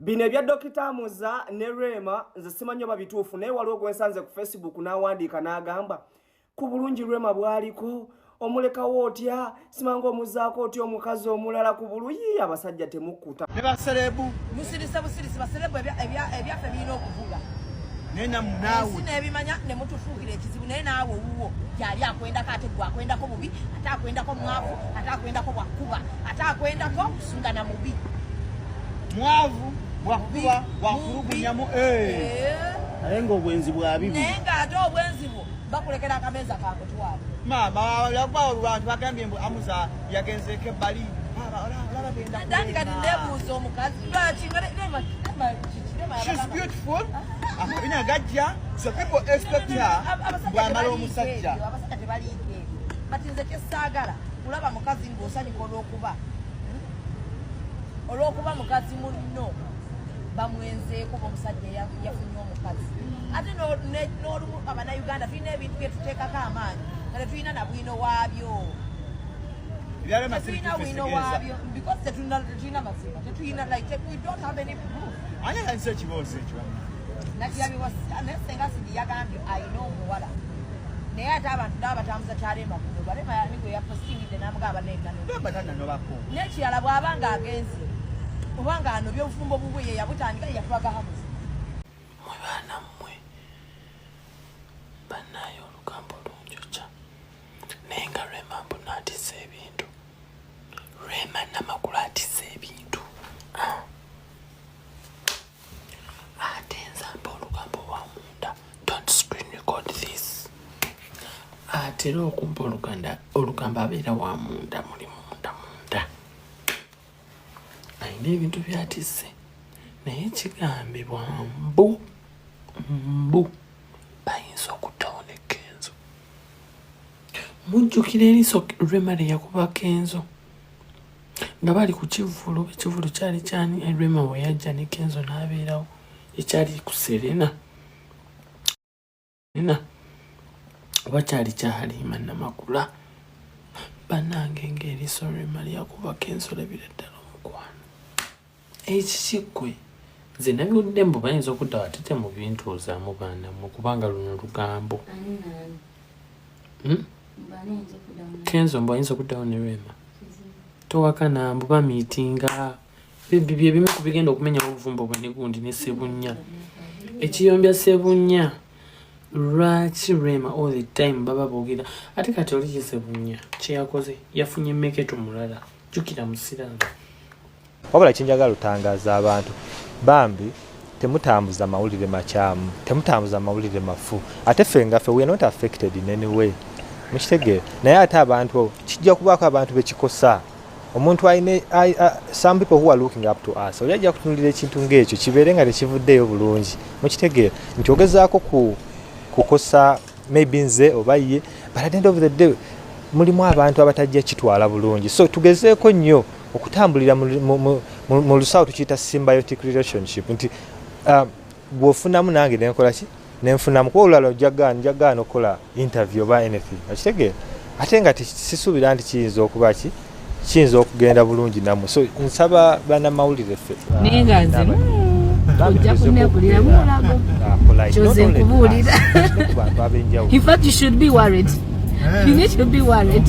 Bino ebya Dr. Muza ne Rema nze simanyi oba bituufu naye waliwo gwensanze ku Facebook n'awandiika n'agamba ku bulungi Rema bwaliko omulekawo otya simanga omuzaako otya omukazi omulala ku buluyi abasajja temukkuta ne baserebu musirisa busirisi baserebu ebyaffe birina okuvuga nena munaawe nebimanya ne mutufuukira ekizibu naye naawe wuwo kyali akwendako ate gwe akwendako bubi ate akwendako mwavu ate akwendako bwakuba ate akwendako kusungana mubi mwavu bwakuba bwakulugunyamu naye ng'obwenzi bwabibi naye ng'ate obwenzi bwo bakulekera akameeza kakutwala maama lagbawo lwantu bagambye mbu Amuza yagenzeko ebbali dandi kati nebuuza omukazi lwaki she's beautiful amabina gajja so people expect her bwamala omusajja abasajja tebaliike kati nze kyesaagala kulaba mukazi ng'osanika olw'okuba mukazi muno bamwenzeeko omusajja yafunye omukazi ate n'olumu abannayuganda tulina ebintu byetuteekako amaanyi nga tetulina na bwino waabyo tetulina bwino waabyo because tetulina mazima tetulina like we don't have any proof ani kanisa ekibuuzo ekyo naye senga sindi yagambye ayina omuwala naye ate abantu n'abatambuza kyalema kuno balema yanigwe yapostingidde n'amugamba batananobako n'ekirala bw'aba ng'agenze kubanga ano byobufumbo bubwe ye yabutandika yatwaga Hamuza mwe baana mmwe bannayo olugambo lunjoca naye nga Rema mbona atisa ebintu Rema namakulu atisa ebintu ate nzamba olugambo wa munda don't screen record this atera okumpa olugambo abeera wa munda muli munda ayina ebintu byatise naye kigambibwa mbu bayinza okutta Kenzo mujjukira eriiso Rema lye yakuba Kenzo nga bali ku kivulu ekivulu kyali kyani Rema we yajja ne Kenzo n'abeerawo ekyali ku Serena oba kyali kya Halima Namakula bannange ng'eriiso Rema lye yakuba Kenzo labira ddala omukwano ekikigwe nze nabiwulidde mbu bayinza okudda watete mu bintuuzaamu baanammwe kubanga luno lugambo Kenzo mbu ayinza okuddawo ne Rema towakana mbu bamiitinga bye bimu ku bigenda okumenyawo obuvumbo bwe ne gundi ne Ssebunya ekiyombya Ssebunya lwaki Rema all the time baba boogera ate kati oli Ssebunya kye yakoze yafunye mmeketo mulala jjukira musiraamu wabula kinjagala lutangaza abantu bambi temutambuza mawulire makyamu temutambuza mawulire mafu ate ffe ngaffe we are not affected in any way mukitegeera naye ate abantu kijja kubaako abantu bekikosa omuntu aine some people who are looking up to us oli ajja kutunulira ekintu ng'ekyo kibeere nga tekivuddeyo bulungi mukitegeera nti ogezaako kukosa maybe nze oba ye but at the end of the day mulimu abantu abatajja kitwala bulungi so tugezeeko nnyo okutambulira mu lusawo tukiyita symbiotic relationship nti bw'ofunamu nange nenkola ki nenfunamu kuba olulala njagaana okukola interview oba anything akitegeera ate nga sisuubira nti kiyinza okuba ki kiyinza okugenda bulungi nammwe so nsaba bannamawulire ffe naye nga nze ojja kunnekulira mulago kyoze nkubuulira in fact you should be worried you need to be worried